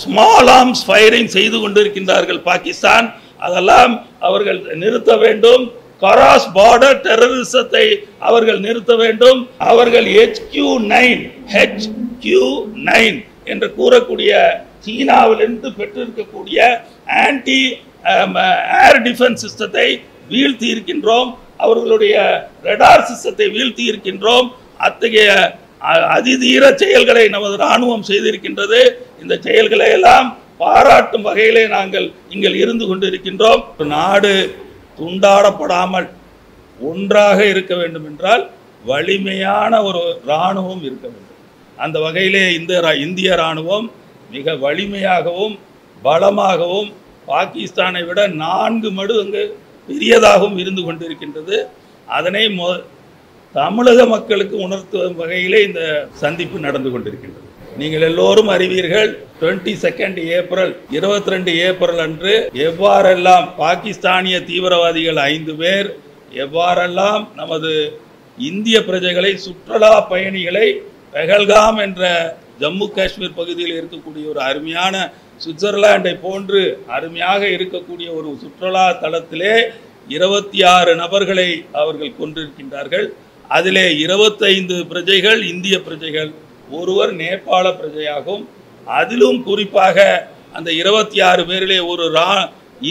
Small arms firing செய்து கொண்டிருக்கின்றார்கள் பாகிஸ்தான். அதெல்லாம் அவர்கள் நிறுத்த வேண்டும். கிராஸ் பார்டர் டெரரிசத்தை அவர்கள் நிறுத்த வேண்டும். அவர்கள் HQ9 என்று கூறக்கூடிய சீனாவிலிருந்து பெற்றிருக்கக்கூடிய ஆன்டி ஏர் டிஃபென்ஸ் சிஸ்டத்தை வீழ்த்தி இருக்கின்றோம். அவர்களுடைய ரடார் சிஸ்டத்தை வீழ்த்தி இருக்கின்றோம். அத்தகைய அதிதீர செயல்களை நமது இராணுவம் செய்திருக்கின்றது. இந்த செயல்களை எல்லாம் பாராட்டும் வகையிலே நாங்கள் இங்கே இருந்து கொண்டிருக்கின்றோம். நாடு துண்டாடப்படாமல் ஒன்றாக இருக்க வேண்டும் என்றால் வலிமையான ஒரு இராணுவம் இருக்க வேண்டும். அந்த வகையிலே இந்திய இராணுவம் மிக வலிமையாகவும் பலமாகவும் பாகிஸ்தானை விட 4 மடங்கு பெரியதாகவும் இருந்து கொண்டிருக்கின்றது. அதனை தமிழக மக்களுக்கு உணர்த்தும் வகையிலே இந்த சந்திப்பு நடந்து கொண்டிருக்கின்றது. நீங்கள் எல்லோரும் அறிவீர்கள், 22 ஏப்ரல் 22 ஏப்ரல் அன்று எவ்வாறெல்லாம் பாகிஸ்தானிய தீவிரவாதிகள் 5 பேர் எவ்வாறெல்லாம் நமது இந்திய பிரஜைகளை, சுற்றுலா பயணிகளை பெஹல்காம் என்ற ஜம்மு காஷ்மீர் பகுதியில் இருக்கக்கூடிய ஒரு அருமையான சுவிட்சர்லாண்டை போன்று அருமையாக இருக்கக்கூடிய ஒரு சுற்றுலா தலத்திலே 26 நபர்களை அவர்கள் கொண்டிருக்கின்றார்கள். அதிலே 25 பிரஜைகள் இந்திய பிரஜைகள், ஒருவர் நேபாள பிரஜையாகும். அதிலும் குறிப்பாக அந்த 26 பேரிலே ஒரு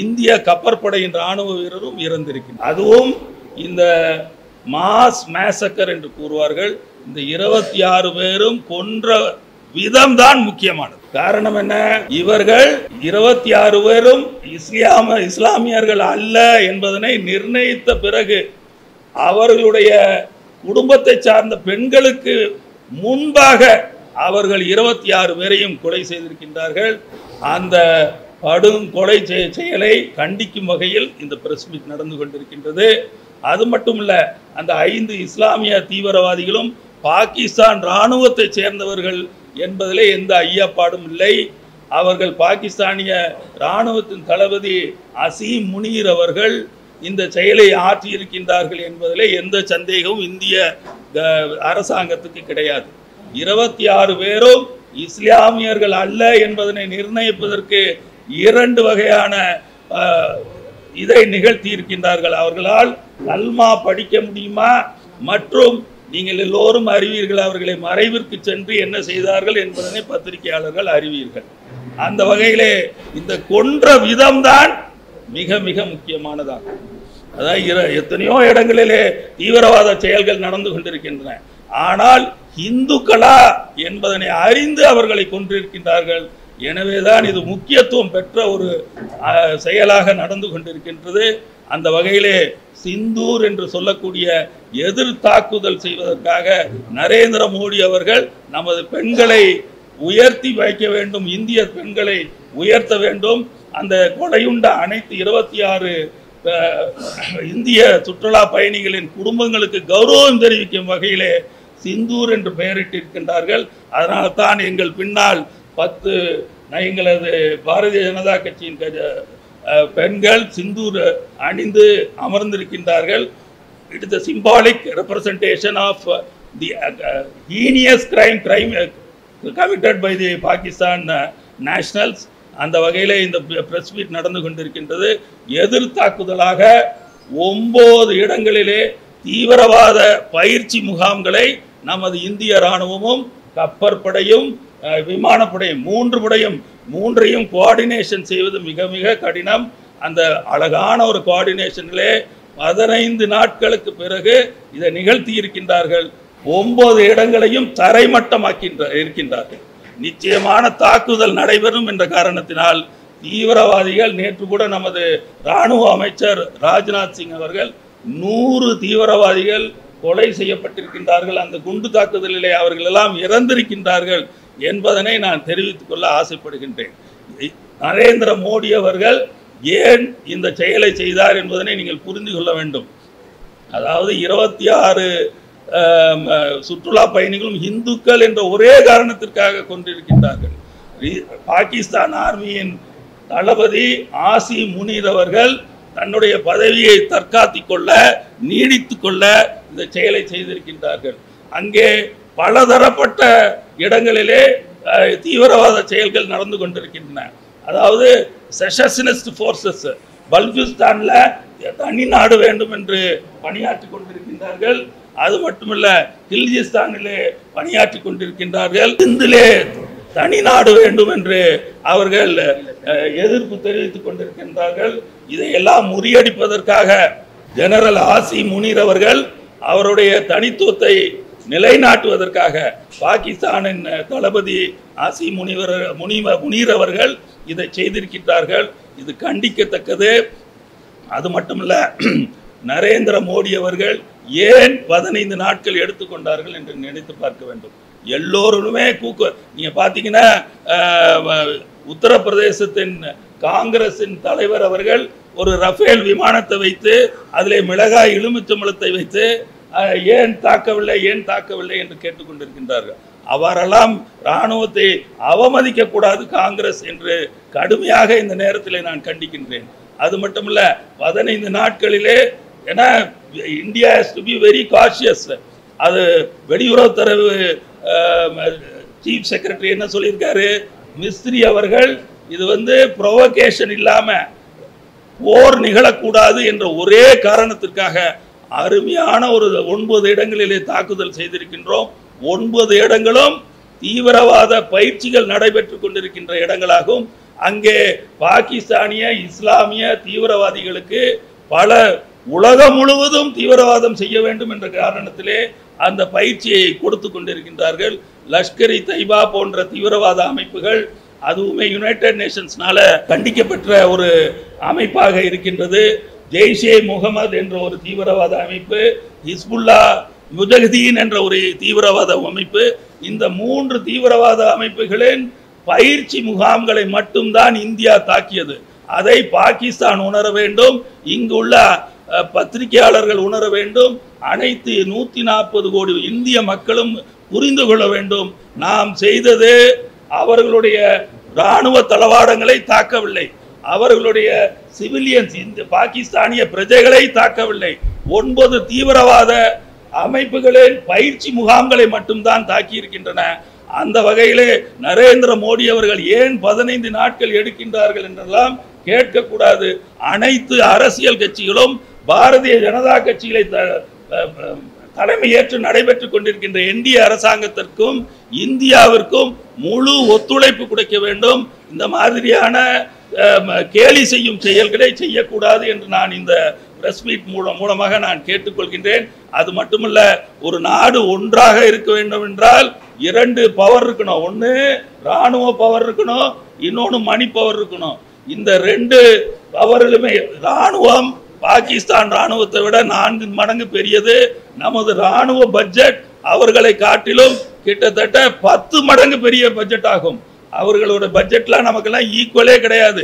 இந்திய கப்பற்படையின் இராணுவ வீரரும் இறந்திருக்கின்றார். அதுவும் இந்த மாஸ் மேசக்கர் என்று கூறுவார்கள். இந்த 26 பேரும் கொன்ற விதம்தான் முக்கியமானது. காரணம் என்ன? இவர்கள் 26 பேரும் இஸ்லாமியர்கள் அல்ல என்பதனை நிர்ணயித்த பிறகு அவர்களுடைய குடும்பத்தை சார்ந்த பெண்களுக்கு முன்பாக அவர்கள் 26 பேரையும் கொலை செய்திருக்கின்றார்கள். அந்த கொலை செயலை கண்டிக்கும் வகையில் இந்த பிரஸ் மீட் நடந்து கொண்டிருக்கின்றது. அது மட்டுமல்ல, அந்த 5 இஸ்லாமிய தீவிரவாதிகளும் பாகிஸ்தான் இராணுவத்தை சேர்ந்தவர்கள் என்பதிலே எந்த ஐயப்பாடும் இல்லை. அவர்கள் பாகிஸ்தானிய இராணுவத்தின் தளபதி அசீம் முனீர் அவர்கள் இந்த செயலை ஆற்றியிருக்கின்றார்கள் என்பதிலே எந்த சந்தேகமும் இந்திய அரசாங்கத்துக்கு கிடையாது. 26 பேரும் இஸ்லாமியர்கள் அல்ல என்பதனை நிர்ணயிப்பதற்கு 2 வகையான இதை நிகழ்த்தி இருக்கின்றார்கள். அவர்களால் கல்மா படிக்க முடியுமா, மற்றும் நீங்கள் எல்லோரும் அறிவீர்கள் அவர்களை மறைவிற்கு சென்று என்ன செய்தார்கள் என்பதனை பத்திரிகையாளர்கள் அறிவீர்கள். அந்த வகையிலே இந்த கொன்ற விதம்தான் மிக மிக முக்கியமானதாகும். அதாவது எத்தனையோ இடங்களிலே தீவிரவாத செயல்கள் நடந்து கொண்டிருக்கின்றன. ஆனால் இந்துக்களா என்பதனை அறிந்து அவர்களை கொண்டிருக்கின்றார்கள். எனவேதான் இது முக்கியத்துவம் பெற்ற ஒரு செயலாக நடந்து கொண்டிருக்கின்றது. அந்த வகையிலே சிந்தூர் என்று சொல்லக்கூடிய எதிர் தாக்குதல் செய்வதற்காக நரேந்திர மோடி அவர்கள் நமது பெண்களை உயர்த்தி வைக்க வேண்டும், இந்திய பெண்களை உயர்த்த வேண்டும். அந்த கொலையுண்ட அனைத்து 26 இந்திய சுற்றுலா பயணிகளின் குடும்பங்களுக்கு கௌரவம் தெரிவிக்கும் வகையிலே சிந்தூர் என்று பெயரிட்டிருக்கின்றார்கள். அதனால தான் எங்கள் பின்னால் 10 எங்களது பாரதிய ஜனதா கட்சியின் பெண்கள் சிந்தூர் அணிந்து அமர்ந்திருக்கின்றார்கள். It is a symbolic representation of the heinous crime committed by the Pakistan nationals. அந்த வகையில் இந்த பிரஸ் மீட் நடந்து கொண்டிருக்கின்றது. எதிர் தாக்குதலாக 9 இடங்களிலே தீவிரவாத பயிற்சி முகாம்களை நமது இந்திய இராணுவமும் கப்பற்படையும் விமானப்படையும் 3 படையும் 3ஐயும் கோஆர்டினேஷன் செய்வது மிக மிக கடினம். அந்த அழகான ஒரு கோஆர்டினேஷனிலே 15 நாட்களுக்கு பிறகு இதை நிகழ்த்தி இருக்கின்றார்கள். 9 இடங்களையும் தரைமட்டமாக்கி இருக்கின்றார்கள். நிச்சயமான தாக்குதல் நடைபெறும் என்ற காரணத்தினால் தீவிரவாதிகள், நேற்று கூட நமது இராணுவ அமைச்சர் ராஜ்நாத் சிங் அவர்கள் 100 தீவிரவாதிகள் கொலை செய்யப்பட்டிருக்கின்றார்கள், அந்த குண்டு தாக்குதலிலே அவர்கள் எல்லாம் இறந்திருக்கின்றார்கள் என்பதனை நான் தெரிவித்துக் கொள்ள ஆசைப்படுகின்றேன். நரேந்திர மோடி அவர்கள் ஏன் இந்த செயலை செய்தார் என்பதனை நீங்கள் புரிந்து கொள்ள வேண்டும். அதாவது 26 சுற்றுலா பயணிகளும் இந்துக்கள் என்ற ஒரே காரணத்திற்காக கொண்டிருக்கின்றார்கள். பாகிஸ்தான் ஆர்மியின் தளபதி ஆசிம் முனீர் அவர்கள் தன்னுடைய பதவியை தற்காத்துக் கொள்ள, நீடித்துக் கொள்ள இந்த செயலை செய்திருக்கின்றார்கள். அங்கே பலதரப்பட்ட இடங்களிலே தீவிரவாத செயல்கள் நடந்து கொண்டிருக்கின்றன. அதாவது செஷனிஸ்ட் ஃபோர்ஸஸ் பல்கிஸ்தான்ல தனி நாடு வேண்டும் என்று பணியாற்றி கொண்டிருக்கின்றார்கள். அது மட்டுமல்ல, கில்ஜிஸ்தானிலே பணியாற்றி கொண்டிருக்கின்றார்கள். இந்திலே தனி நாடு வேண்டும் என்று அவர்கள் எதிர்ப்பு தெரிவித்துக் கொண்டிருக்கின்றார்கள். இதையெல்லாம் முறியடிப்பதற்காக ஜெனரல் ஆசி முனீர் அவர்கள் அவருடைய தனித்துவத்தை நிலைநாட்டுவதற்காக பாகிஸ்தானின் தளபதி ஆசி முனீர் அவர்கள் இதை செய்திருக்கிறார்கள். இது கண்டிக்கத்தக்கது. அது மட்டுமல்ல, நரேந்திர மோடி அவர்கள் ஏன் 15 நாட்கள் எடுத்துக்கொண்டார்கள் என்று நினைத்து பார்க்க வேண்டும். எல்லோருமே நீங்க பாத்தீங்கன்னா உத்தரப்பிரதேசத்தின் காங்கிரசின் தலைவர் அவர்கள் ஒரு ரஃபேல் விமானத்தை வைத்து அதிலே மிளகாய் எலுமிச்சம்பழத்தை வைத்து ஏன் தாக்கவில்லை என்று கேட்டுக்கொண்டிருக்கின்றார்கள். அவரெல்லாம் இராணுவத்தை அவமதிக்க கூடாது காங்கிரஸ் என்று கடுமையாக இந்த நேரத்தில் நான் கண்டிக்கின்றேன். அது மட்டுமல்ல, 15 நாட்களிலே, ஏன்னா India has to be very cautious. அது வெளியுறவுத்துறை சீஃப் செக்ரட்டரி என்ன சொல்லியிருக்காரு, மிஸ்ரி அவர்கள் இது ப்ரொவோகேஷன் இல்லாம போர் நிகழக்கூடாது என்ற ஒரே காரணத்திற்காக அருமையான ஒரு 9 இடங்களிலே தாக்குதல் செய்திருக்கின்றோம். 9 இடங்களும் தீவிரவாத பயிற்சிகள் நடைபெற்றுக் கொண்டிருக்கின்ற இடங்களாகும். அங்கே பாகிஸ்தானிய இஸ்லாமிய தீவிரவாதிகளுக்கு பல உலகம் முழுவதும் தீவிரவாதம் செய்ய வேண்டும் என்ற காரணத்திலே அந்த பயிற்சியை கொடுத்து கொண்டிருக்கின்றார்கள். லஷ்கர்-இ தைபா போன்ற தீவிரவாத அமைப்புகள், அதுவுமே யுனைடெட் நேஷன்ஸ்னால கண்டிக்கப்பட்ட ஒரு அமைப்பாக இருக்கின்றது. ஜெய்ஷே முகமது என்ற ஒரு தீவிரவாத அமைப்பு, ஹிஸ்புல்லா முஜஹிதீன் என்ற ஒரு தீவிரவாத அமைப்பு, இந்த 3 தீவிரவாத அமைப்புகளின் பயிற்சி முகாம்களை மட்டும்தான் இந்தியா தாக்கியது. அதை பாகிஸ்தான் உணர வேண்டும், இங்குள்ள பத்திரிகையாளர்கள் உணர வேண்டும், அனைத்து 140 கோடி இந்திய மக்களும் புரிந்து கொள்ள வேண்டும். நாம் செய்தது அவர்களுடைய இராணுவ தளவாடங்களை தாக்கவில்லை, அவர்களுடைய சிவிலியன்ஸ் இந்த பாகிஸ்தானிய பிரஜைகளை தாக்கவில்லை. 9 தீவிரவாத அமைப்புகளின் பயிற்சி முகாம்களை மட்டும்தான் தாக்கி இருக்கின்றன. அந்த வகையிலே நரேந்திர மோடி அவர்கள் ஏன் 15 நாட்கள் எடுக்கின்றார்கள் என்றெல்லாம் கேட்கக்கூடாது. அனைத்து அரசியல் கட்சிகளும் பாரதிய ஜனதா கட்சிகளை தலைமையேற்று நடைபெற்றுக் கொண்டிருக்கின்ற என்டிஏ அரசாங்கத்திற்கும் இந்தியாவிற்கும் முழு ஒத்துழைப்பு கொடுக்க வேண்டும். இந்த மாதிரியான கேலி செய்யும் செயல்களை செய்யக்கூடாது என்று நான் இந்த பிரஸ் மீட் மூலமாக நான் கேட்டுக்கொள்கின்றேன். அது மட்டுமல்ல, ஒரு நாடு ஒன்றாக இருக்க வேண்டும் என்றால் 2 பவர் இருக்கணும். ஒன்று இராணுவ பவர் இருக்கணும், இன்னொன்று மணி பவர் இருக்கணும். இந்த 2 பவர்களுமே, இராணுவம் பாகிஸ்தான் இராணுவத்தை விட 4 மடங்கு பெரியது. நமது இராணுவ பட்ஜெட் அவர்களை காட்டிலும் கிட்டத்தட்ட 10 மடங்கு பெரிய பட்ஜெட் ஆகும். அவர்களோட பட்ஜெட்லாம் நமக்கெல்லாம் ஈக்குவலே கிடையாது.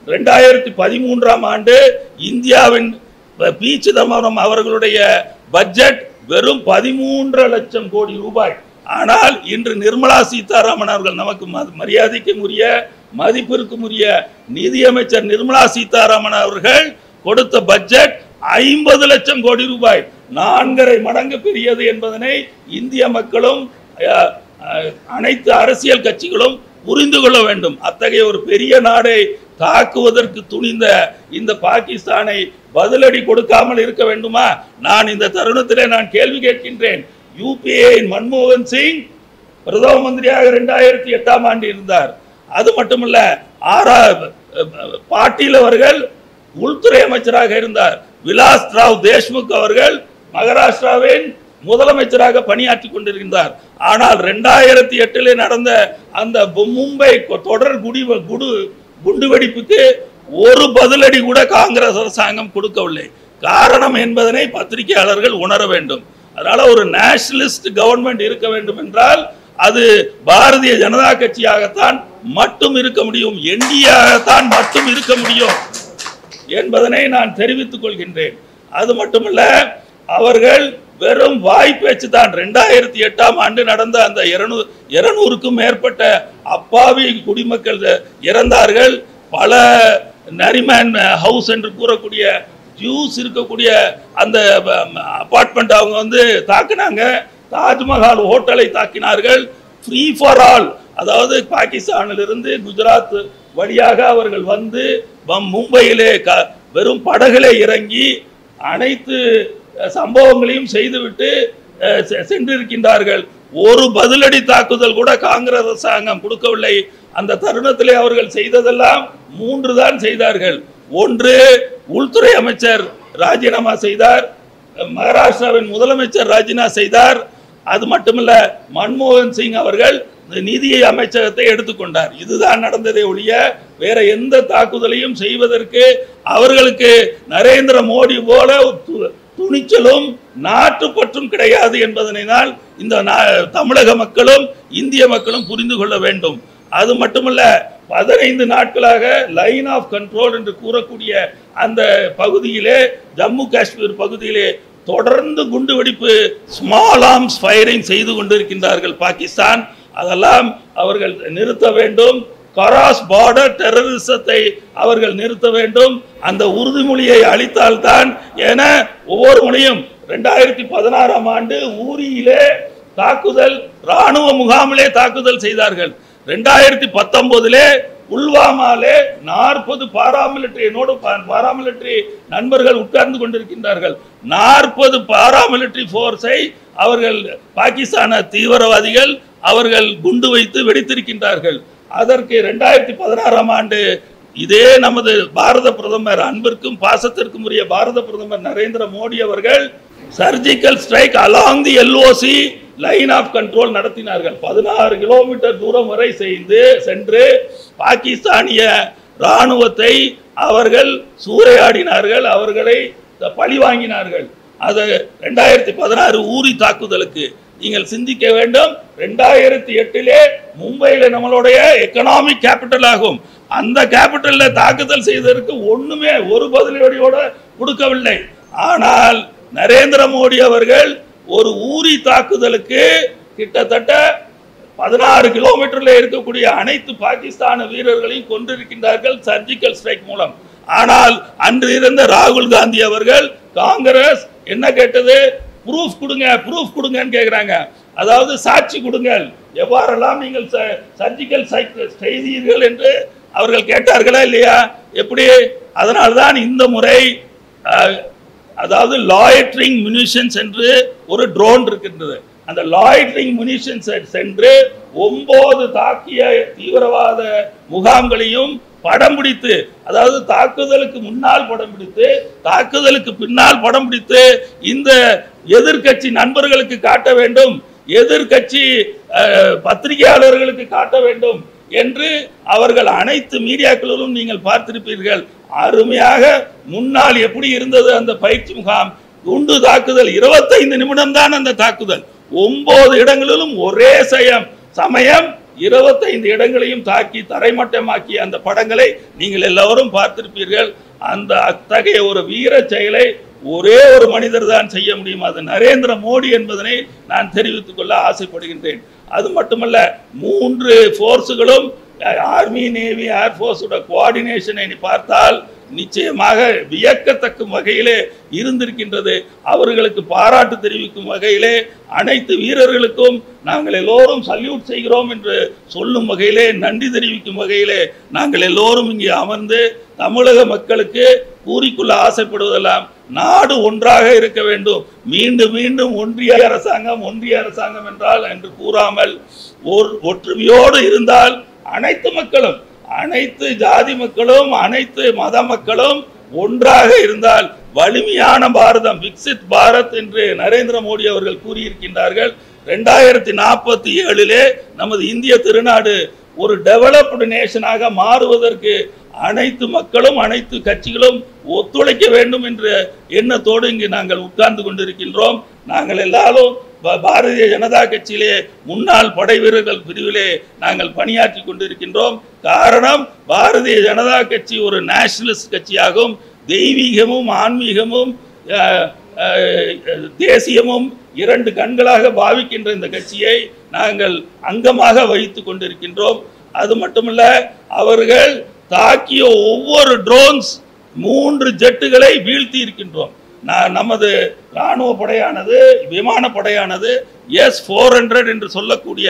2013ஆம் ஆண்டு இந்தியாவின் பி. சிதம்பரம் அவர்களுடைய பட்ஜெட் வெறும் 13 லட்சம் கோடி ரூபாய். ஆனால் இன்று நிர்மலா சீதாராமன் அவர்கள், நமக்கு மரியாதைக்கும் உரிய மதிப்பிற்கும் உரிய நிதியமைச்சர் நிர்மலா சீதாராமன் அவர்கள் கொடுத்த பட்ஜெட் 50 லட்சம் கோடி ரூபாய், 4.5 மடங்கு பெரியது என்பதனை இந்திய மக்களும் அனைத்து அரசியல் கட்சிகளும் புரிந்து கொள்ள வேண்டும். அத்தகைய ஒரு பெரிய நாடை தாக்குவதற்கு துணிந்த இந்த பாகிஸ்தானை பதிலடி கொடுக்காமல் இருக்க வேண்டுமா? நான் இந்த தருணத்திலே நான் கேள்வி கேட்கின்றேன். யூபிஏ மன்மோகன் சிங் பிரதம மந்திரியாக 2008ஆம் ஆண்டு இருந்தார். அது மட்டுமல்ல, பாட்டீல் அவர்கள் உள்துறை அமைச்சராக இருந்தார். விலாஸ் ராவ் தேஷ்முக் அவர்கள் மகாராஷ்டிராவின் முதலமைச்சராக பணியாற்றி கொண்டிருந்தார். ஆனால் 2008 நடந்த அந்த மும்பை தொடர் குண்டுவெடிப்புக்கு ஒரு பதிலடி கூட காங்கிரஸ் அரசாங்கம் கொடுக்கவில்லை. காரணம் என்பதனை பத்திரிகையாளர்கள் உணர வேண்டும். அதனால ஒரு நேஷனலிஸ்ட் கவர்மெண்ட் இருக்க வேண்டும் என்றால் அது பாரதிய ஜனதா கட்சியாகத்தான் மட்டும் இருக்க முடியும், என்டிஏ-ஆகத்தான் மட்டும் இருக்க முடியும் என்பதனை நான் தெரிவித்துக் கொள்கின்றேன். அது மட்டுமல்ல, அவர்கள் வெறும் வாய்ப்பேச்சு தான். 2008ஆம் ஆண்டு நடந்த அந்த 200க்கும் மேற்பட்ட அப்பாவி குடிமக்கள் இறந்தார்கள். பல நரிமேன் ஹவுஸ் என்று கூறக்கூடிய ஜூஸ் இருக்கக்கூடிய அந்த அபார்ட்மெண்ட் அவங்க தாக்கினாங்க. தாஜ்மஹால் ஹோட்டலை தாக்கினார்கள். ஃப்ரீ ஃபார் ஆல், அதாவது பாகிஸ்தானிலிருந்து குஜராத் வழியாக அவர்கள் வந்து மும்பையிலே வெறும் படகுலே இறங்கி அனைத்து சம்பவங்களையும் செய்துவிட்டு சென்றிருக்கின்றார்கள். ஒரு பதிலடி தாக்குதல் கூட காங்கிரஸ் அரசாங்கம் கொடுக்கவில்லை. அந்த தருணத்திலே அவர்கள் செய்ததெல்லாம் 3 தான் செய்தார்கள். ஒன்று, உள்துறை அமைச்சர் ராஜினாமா செய்தார், மகாராஷ்டிராவின் முதலமைச்சர் ராஜினாமா செய்தார். அது மட்டுமல்ல, மன்மோகன் சிங் அவர்கள் நிதி அமைச்சகத்தை எடுத்துக்கொண்டார். இதுதான் நடந்ததே ஒழிய வேற எந்த தாக்குதலையும் செய்வதற்கு அவர்களுக்கு நரேந்திர மோடி போல துணிச்சலும் நாட்டுப்பற்றும் கிடையாது என்பதனை தான் இந்த தமிழக மக்களும் இந்திய மக்களும் புரிந்து கொள்ள வேண்டும். அது மட்டுமல்ல, 15 நாட்களாக லைன் ஆஃப் கண்ட்ரோல் என்று கூறக்கூடிய அந்த பகுதியிலே, ஜம்மு காஷ்மீர் பகுதியிலே தொடர்ந்து குண்டுவெடிப்பு, ஸ்மால் ஆர்ம்ஸ் ஃபயரிங் செய்து கொண்டிருக்கின்றார்கள் பாகிஸ்தான். அதெல்லாம் அவர்கள் நிறுத்த வேண்டும். கிராஸ் பார்டர் டெரரிசத்தை அவர்கள் நிறுத்த வேண்டும். அந்த உறுதிமொழியை அளித்தால்தான், என ஒவ்வொரு முறையும் 2016ஆம் ஆண்டு ஊரியிலே தாக்குதல், ராணுவ முகாமிலே தாக்குதல் செய்தார்கள். 2019 புல்வாமாலே 40 பாராமிலிட்டரி நண்பர்கள் உட்கார்ந்து கொண்டிருக்கின்றார்கள். 40 பாராமிலிட்டரி போர்ஸை அவர்கள் பாகிஸ்தான தீவிரவாதிகள் அவர்கள் குண்டு வைத்து வெடித்திருக்கின்றார்கள். அதற்கு 2016ஆம் ஆண்டு இதே நமது பாரத பிரதமர், அன்பிற்கும் பாசத்திற்கும் உரிய பாரத பிரதமர் நரேந்திர மோடி அவர்கள் surgical strike along the LOC line of control நடத்தினார்கள். 16 கிலோமீட்டர் தூரம் வரை சென்று பாகிஸ்தானிய ராணுவத்தை அவர்கள் சூறையாடினார்கள், அவர்களை பழி வாங்கினார்கள். அது 2016 ஊரி தாக்குதலுக்கு. நீங்கள் சிந்திக்க வேண்டும், 2008 மும்பையில் நம்மளுடைய எக்கனாமிக் கேபிட்டல் ஆகும். அந்த கேபிட்டல்ல தாக்குதல் செய்ததற்கு ஒண்ணுமே ஒரு பதிலடியோட கொடுக்கவில்லை. ஆனால் நரேந்திர மோடி அவர்கள் ஒரு ஊரி தாக்குதலுக்கு கிட்டத்தட்ட 16 கிலோமீட்டர்ல இருக்கக்கூடிய அனைத்து பாகிஸ்தான வீரர்களையும் கொண்டிருக்கின்றார்கள் சர்ஜிக்கல் ஸ்ட்ரைக் மூலம். ஆனால் அன்று இருந்த ராகுல் காந்தி அவர்கள், காங்கிரஸ் என்ன கேட்டது? ப்ரூஃப் கொடுங்க, ப்ரூஃப் கொடுங்கன்னு கேட்குறாங்க. அதாவது சாட்சி கொடுங்கள், எவ்வாறெல்லாம் நீங்கள் சர்ஜிக்கல் ஸ்ட்ரைக் செய்தீர்கள் என்று அவர்கள் கேட்டார்களா இல்லையா? எப்படி? அதனால்தான் இந்த முறை அதாவது லாய்ட்ரிங் முனிஷன்ஸ் என்று ஒரு ட்ரோன் இருக்கின்றது. அந்த லாய்ட்ரிங் முனிஷன்ஸ் சென்று 9 தாக்கிய தீவிரவாத முகாம்களையும் படம் பிடித்து, அதாவது தாக்குதலுக்கு முன்னால் படம் பிடித்து, தாக்குதலுக்கு பின்னால் படம் பிடித்து இந்த எதிர்கட்சி நண்பர்களுக்கு காட்ட வேண்டும், எதிர்கட்சி பத்திரிகையாளர்களுக்கு காட்ட வேண்டும் என்று அவர்கள் அனைத்து மீடியாக்களிலும் நீங்கள் பார்த்திருப்பீர்கள். அருமையாக முன்னால் எப்படி இருந்தது அந்த பயிற்சி முகாம். குண்டு தாக்குதல் 25 நிமிடம் தான் அந்த தாக்குதல். 9 இடங்களிலும் ஒரே சமயம் 25 இடங்களையும் தாக்கி தரைமட்டமாக்கி அந்த படங்களை நீங்கள் எல்லோரும் பார்த்திருப்பீர்கள். அந்த அத்தகைய ஒரு வீர செயலை ஒரே ஒரு மனிதர் தான் செய்ய முடியும், அது நரேந்திர மோடி என்பதனை நான் தெரிவித்துக் கொள்ள ஆசைப்படுகின்றேன். அது மட்டுமல்ல, 3 போர்ஸுகளும் ஆர்மி, நேவி, ஏர்ஃபோர்ஸோட கோஆர்டினேஷனை பார்த்தால் நிச்சயமாக வியக்கத்தக்க வகையிலே இருந்திருக்கின்றது. அவர்களுக்கு பாராட்டு தெரிவிக்கும் வகையிலே, அனைத்து வீரர்களுக்கும் நாங்கள் எல்லோரும் சல்யூட் செய்கிறோம் என்று சொல்லும் வகையிலே, நன்றி தெரிவிக்கும் வகையிலே நாங்கள் எல்லோரும் இங்கே அமர்ந்து தமிழக மக்களுக்கு கூறிக்கொள்ள ஆசைப்படுவதெல்லாம், நாடு ஒன்றாக இருக்க வேண்டும். மீண்டும் மீண்டும் ஒன்றிய அரசாங்கம் என்றால் என்று கூறாமல் ஒற்றுமையோடு இருந்தால் அனைத்து மக்களும், அனைத்து ஜாதி மக்களும், அனைத்து மத மக்களும் ஒன்றாக இருந்தால் வலிமையான பாரதம், விக்சித் பாரத் என்று நரேந்திர மோடி அவர்கள் கூறியிருக்கின்றார்கள். 2047 நமது இந்திய திருநாடு ஒரு டெவலப்டு நேஷனாக மாறுவதற்கு அனைத்து மக்களும் அனைத்து கட்சிகளும் ஒத்துழைக்க வேண்டும் என்ற எண்ணத்தோடு இங்கு நாங்கள் உட்கார்ந்து கொண்டிருக்கின்றோம். நாங்கள் எல்லாரும் பாரதிய ஜனதா கட்சியிலே முன்னாள் படை வீரர்கள் பிரிவிலே நாங்கள் பணியாற்றி கொண்டிருக்கின்றோம். காரணம், பாரதிய ஜனதா கட்சி ஒரு நேஷனலிஸ்ட் கட்சியாகும். தெய்வீகமும் ஆன்மீகமும் தேசியமும் 2 கண்களாக பாவிக்கின்ற இந்த கட்சியை நாங்கள் அங்கமாக வைத்து கொண்டிருக்கின்றோம். அது மட்டுமல்ல, அவர்கள் தாக்கிய ஒவ்வொரு ட்ரோன்ஸ் 3 ஜெட்டுகளை வீழ்த்தி இருக்கின்றோம். நமது இராணுவ படையானது, விமானப்படையானது S-400 என்று சொல்லக்கூடிய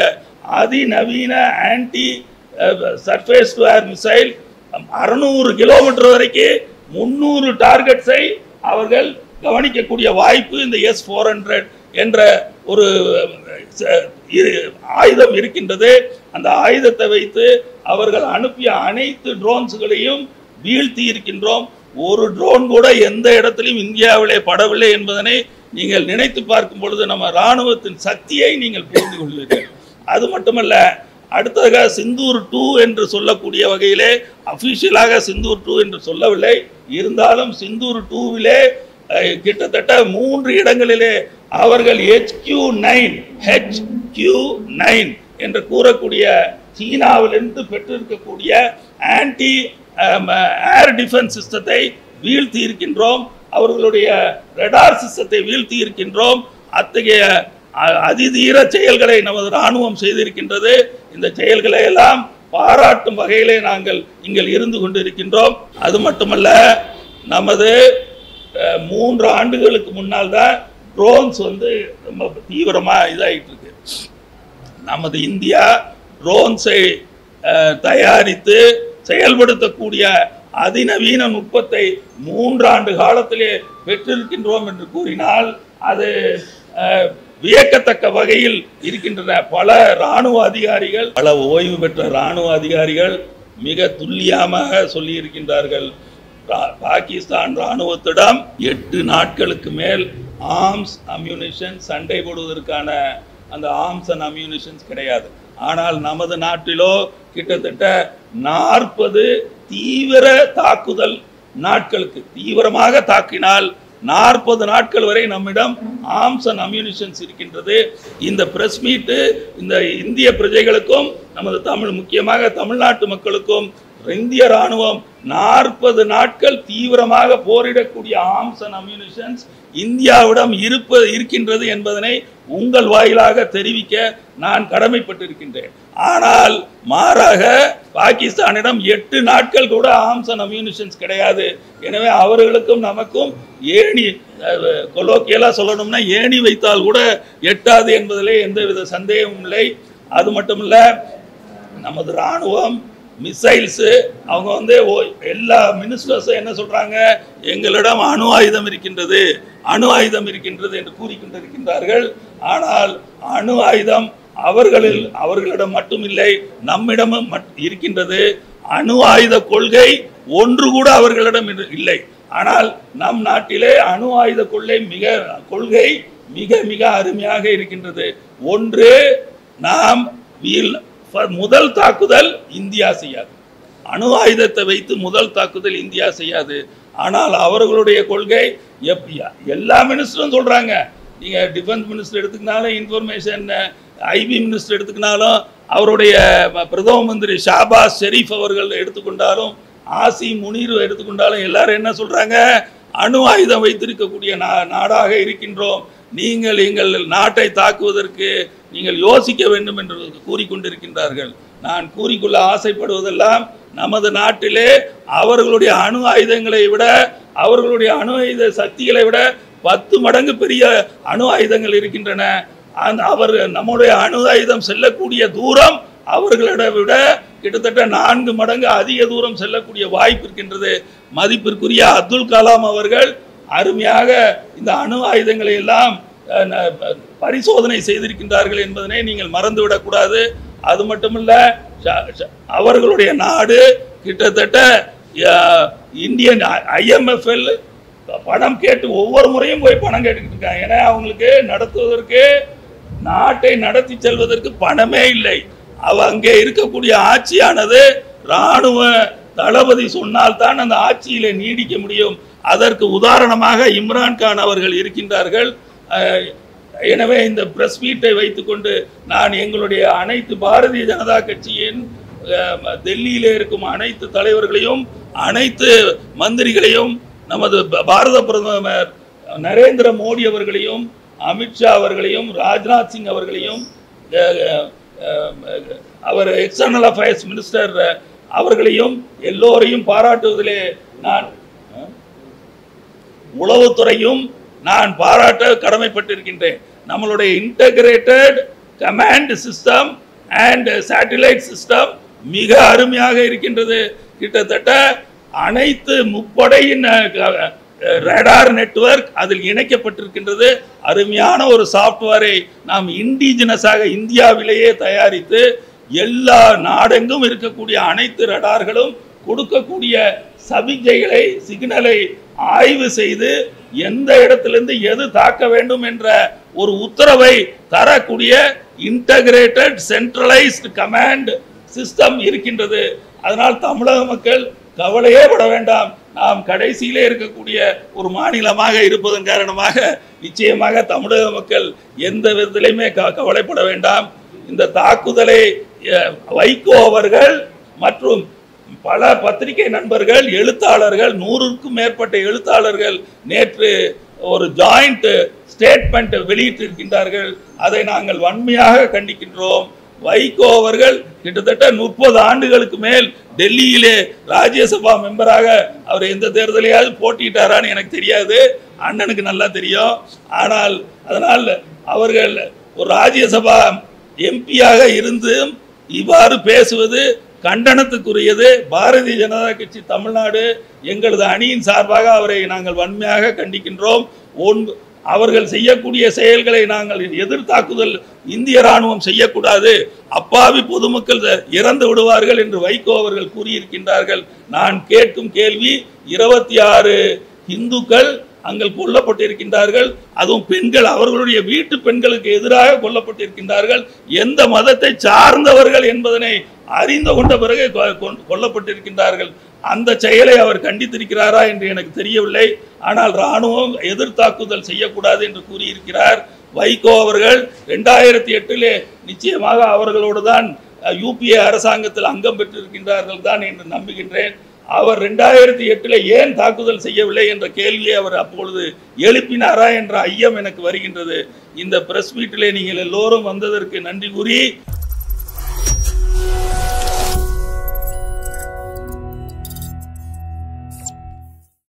அதிநவீன anti surface to air missile 600 kilometre வரைக்கும் 300 டார்கெட்ஸை அவர்கள் கவனிக்கக்கூடிய வாய்ப்பு இந்த S-400 என்ற ஒரு ஆயுதம் இருக்கின்றது. அந்த ஆயுதத்தை வைத்து அவர்கள் அனுப்பிய அனைத்து ட்ரோன்ஸ்களையும் வீழ்த்தி இருக்கின்றோம். ஒரு ட்ரோன் கூட எந்த இடத்திலும் இந்தியாவிலே படவில்லை என்பதனை நீங்கள் நினைத்து பார்க்கும் பொழுது நம்ம இராணுவத்தின் சக்தியை நீங்கள் புரிந்து கொள்வீர்கள். அது மட்டுமல்ல, அடுத்ததாக சிந்தூர் 2 என்று சொல்லக்கூடிய வகையிலே அபிஷியலாக சிந்தூர் 2 என்று சொல்லவில்லை, இருந்தாலும் சிந்தூர் 2விலே கிட்டத்தட்ட 3 இடங்களிலே அவர்கள் HQ-9 என்று கூறக்கூடிய சீனாவிலிருந்து பெற்றிருக்கக்கூடிய ஆன்டி ஏர் டிஃபென்ஸ் சிஸ்டத்தை வீழ்த்தி இருக்கின்றோம். அவர்களுடைய ரடார் சிஸ்டத்தை வீழ்த்தி இருக்கின்றோம். அத்தகைய அதிதீர செயல்களை நமது இராணுவம் செய்திருக்கின்றது. இந்த செயல்களை எல்லாம் பாராட்டும் வகையிலே நாங்கள் இங்கே இருந்து கொண்டிருக்கின்றோம். அது மட்டுமல்ல, நமது 3 ஆண்டுகளுக்கு முன்னால் தான் ட்ரோன்ஸ் ரொம்ப தீவிரமாக இதாகிட்டு இருக்கு. நமது இந்தியா ட்ரோன்ஸை தயாரித்து செயல்படுத்தக்கூடிய அதிநவீன நுட்பத்தை 3 ஆண்டு காலத்திலே பெற்றிருக்கின்றோம் என்று கூறினால் அது வியக்கத்தக்க வகையில் இருக்கின்றன. பல இராணுவ அதிகாரிகள், பல ஓய்வு பெற்ற இராணுவ அதிகாரிகள் மிக துல்லியமாக சொல்லி இருக்கின்றார்கள். பாகிஸ்தான் இராணுவத்திடம் 8 நாட்களுக்கு மேல் ஆர்ம்ஸ் அம்யூனிஷன் சண்டை போடுவதற்கான அந்த ஆர்ம்ஸ் அண்ட் அம்யூனிஷன்ஸ் கிடையாது. ஆனால் நமது நாட்டிலோ கிட்டத்தட்ட 40 தீவிர தாக்குதல் நாட்களுக்கு, தீவிரமாக தாக்கினால் 40 நாட்கள் வரை நம்மிடம் ஆர்ம்ஸ் அண்ட் அம்யூனிஷன்ஸ் இருக்கின்றது. இந்த பிரஸ் மீட்டு இந்த இந்திய பிரஜைகளுக்கும் நமது முக்கியமாக தமிழ்நாட்டு மக்களுக்கும் இந்திய இராணுவம் 40 நாட்கள் தீவிரமாக போரிடக்கூடிய ஆர்ம்ஸ் அண்ட் அம்யூனிஷன்ஸ் இந்தியாவிடம் இருக்கின்றது என்பதனை உங்கள் வாயிலாக தெரிவிக்க நான் கடமைப்பட்டிருக்கின்றேன். ஆனால் மாறாக பாகிஸ்தானிடம் 8 நாட்கள் கூட ஆர்ம்ஸ் அண்ட் அம்யூனிஷன்ஸ் கிடையாது. எனவே அவர்களுக்கும் நமக்கும் ஏணி, கொலோக்கியலாக சொல்லணும்னா ஏணி வைத்தால் கூட எட்டாது என்பதிலே எந்தவித சந்தேகமும் இல்லை. அது மட்டுமல்ல, நமது இராணுவம் மிசைல்ஸு அவங்க எல்லா மினிஸ்டர்ஸும் என்ன சொல்கிறாங்க, எங்களிடம் அணு ஆயுதம் இருக்கின்றது, அணு ஆயுதம் இருக்கின்றது என்று கூறிக்கொண்டிருக்கின்றார்கள். ஆனால் அணு ஆயுதம் அவர்களிடம் மட்டுமில்லை, நம்மிடமும் இருக்கின்றது. அணு ஆயுத கொள்கை ஒன்று கூட அவர்களிடம் இல்லை. ஆனால் நம் நாட்டிலே அணு ஆயுத கொள்கை மிக மிக அருமையாக இருக்கின்றது. ஒன்று, நாம் முதல் தாக்குதல் இந்தியா செய்யாது, அணு ஆயுதத்தை வைத்து முதல் தாக்குதல் இந்தியா செய்யாது. ஆனால் அவர்களுடைய கொள்கை எல்லா மினிஸ்டரும் சொல்றாங்க. நீங்க டிஃபென்ஸ் மினிஸ்டர் எடுத்துக்கினாலும், இன்ஃபர்மேஷன் ஐபி மினிஸ்டர் எடுத்துக்கினாலும், அவருடைய பிரதம மந்திரி ஷாபாஸ் ஷெரீப் அவர்கள் எடுத்துக்கொண்டாலும், ஆசி முனீர் எடுத்துக்கொண்டாலும் எல்லாரும் என்ன சொல்றாங்க, அணு ஆயுதம் வைத்திருக்கக்கூடிய நாடாக இருக்கின்றோம், நீங்கள் எங்கள் நாட்டை தாக்குவதற்கு நீங்கள் யோசிக்க வேண்டும் என்று கூறிக்கொண்டிருக்கின்றார்கள். நான் கூறிக்கொள்ள ஆசைப்படுவதெல்லாம், நமது நாட்டிலே அவர்களுடைய அணு ஆயுதங்களை விட, அவர்களுடைய அணு ஆயுத சக்திகளை விட 10 மடங்கு பெரிய அணு ஆயுதங்கள் இருக்கின்றன. நம்முடைய அணு ஆயுதம் செல்லக்கூடிய தூரம் அவர்களிட விட கிட்டத்தட்ட 4 மடங்கு அதிக தூரம் செல்லக்கூடிய வாய்ப்பு இருக்கின்றது. மதிப்பிற்குரிய அப்துல் கலாம் அவர்கள் அருமையாக இந்த அணு ஆயுதங்களை எல்லாம் பரிசோதனை செய்திருக்கின்றார்கள் என்பதனை நீங்கள் மறந்துவிடக்கூடாது. அது மட்டுமல்ல, அவர்களுடைய நாடு கிட்டத்தட்ட இந்தியன் IMF-ல் பணம் கேட்டு ஒவ்வொரு முறையும் போய் பணம் கேட்டுக்கிட்டு இருக்காங்க. ஏன்னா அவங்களுக்கு நடத்துவதற்கு, நாட்டை நடத்தி செல்வதற்கு பணமே இல்லை. அங்கே இருக்கக்கூடிய ஆட்சியானது இராணுவ தளபதி சொன்னால்தான் அந்த ஆட்சியிலே நீடிக்க முடியும். அதற்கு உதாரணமாக இம்ரான்கான் அவர்கள் இருக்கின்றார்கள். எனவே இந்த பிரஸ் மீட்டை வைத்துக்கொண்டு நான் எங்களுடைய அனைத்து பாரதிய ஜனதா கட்சியின் டெல்லியிலே இருக்கும் அனைத்து தலைவர்களையும், அனைத்து மந்திரிகளையும், நமது பாரத பிரதமர் நரேந்திர மோடி அவர்களையும், அமித்ஷா அவர்களையும், ராஜ்நாத் சிங் அவர்களையும், அவர் எக்ஸ்டர்னல் அஃபேர்ஸ் மினிஸ்டர் அவர்களையும் எல்லோரையும் பாராட்டுவதிலே, நான் உளவுத்துறையும் நான் பாராட்ட கடமைப்பட்டிருக்கின்றேன். நம்மளுடைய integrated command system and satellite system மிக அருமையாக இருக்கின்றது. கிட்டத்தட்ட அனைத்து முப்படையின் ரேடார் நெட்வொர்க் அதில் இணைக்கப்பட்டிருக்கின்றது. அருமையான ஒரு சாஃப்ட்வேரை நாம் இண்டிஜினஸாக இந்தியாவிலேயே தயாரித்து எல்லா நாடெங்கும் இருக்கக்கூடிய அனைத்து ரடார்களும் கொடுக்கக்கூடிய சமிக்ஞைகளை சிக்னலை ஆய்வு செய்து எந்த இடத்திலிருந்து எது தாக்க வேண்டும் என்ற ஒரு உத்தரவை தரக்கூடிய இன்டகிரேட்டட் சென்ட்ரலைஸ்டு கமாண்ட் சிஸ்டம் இருக்கின்றது. அதனால் தமிழக மக்கள் கவலையே பட வேண்டாம். நாம் கடைசியிலே இருக்கக்கூடிய ஒரு மாநிலமாக இருப்பதன் காரணமாக நிச்சயமாக தமிழக மக்கள் எந்த விதத்திலையுமே கவலைப்பட வேண்டாம். இந்த தாக்குதலை வைகோ அவர்கள் மற்றும் பல பத்திரிகை நண்பர்கள், எழுத்தாளர்கள், 100க்கும் மேற்பட்ட எழுத்தாளர்கள் நேற்று ஒரு ஜாயிண்ட் ஸ்டேட்மெண்ட் வெளியிட்டிருக்கின்றார்கள். அதை நாங்கள் வன்மையாக கண்டிக்கின்றோம். வைகோ அவர்கள் கிட்டத்தட்ட 30 ஆண்டுகளுக்கு மேல் டெல்லியிலே ராஜ்யசபா மெம்பராக அவர் எந்த தேர்தலையாவது போட்டிட்டாரான்னு எனக்கு தெரியாது, அண்ணனுக்கு நல்லா தெரியும். ஆனால் அதனால் அவர்கள் ஒரு ராஜ்யசபா எம்பியாக இருந்தும் இவ்வாறு பேசுவது கண்டனத்துக்குரியது. பாரதிய ஜனதா கட்சி தமிழ்நாடு எங்களது அணியின் சார்பாக அவரை நாங்கள் வன்மையாக கண்டிக்கின்றோம். அவர்கள் செய்யக்கூடிய செயல்களை நாங்கள் எதிர்த்தாக்குதல் இந்திய ராணுவம் செய்யக்கூடாது, அப்பாவி பொதுமக்கள் இறந்து விடுவார்கள் என்று வைகோ அவர்கள் கூறியிருக்கின்றார்கள். நான் கேட்கும் கேள்வி, 26 இந்துக்கள் அங்கே கொல்லப்பட்டிருக்கின்றார்கள், அதுவும் பெண்கள், அவர்களுடைய வீட்டு பெண்களுக்கு எதிராக கொல்லப்பட்டிருக்கின்றார்கள். எந்த மதத்தை சார்ந்தவர்கள் என்பதனை அறிந்து கொண்ட பிறகு கொல்லப்பட்டிருக்கின்றார்கள். அந்த செயலை அவர் கண்டித்திருக்கிறாரா என்று எனக்கு தெரியவில்லை. ஆனால் இராணுவம் எதிர்த்தாக்குதல் செய்யக்கூடாது என்று கூறியிருக்கிறார். வைகோ அவர்கள் 2008 நிச்சயமாக அவர்களோடு தான் யூபிஏ அரசாங்கத்தில் அங்கம் பெற்றிருக்கின்றார்கள் தான் என்று நம்புகின்றேன். அவர் 2008 ஏன் தாக்குதல் செய்யவில்லை என்ற கேள்வியை அவர் அப்பொழுது எழுப்பினாரா என்ற ஐயம் எனக்கு வருகின்றது. இந்த பிரஸ் மீட்டிலே நீங்கள் எல்லோரும் வந்ததற்கு நன்றி கூறி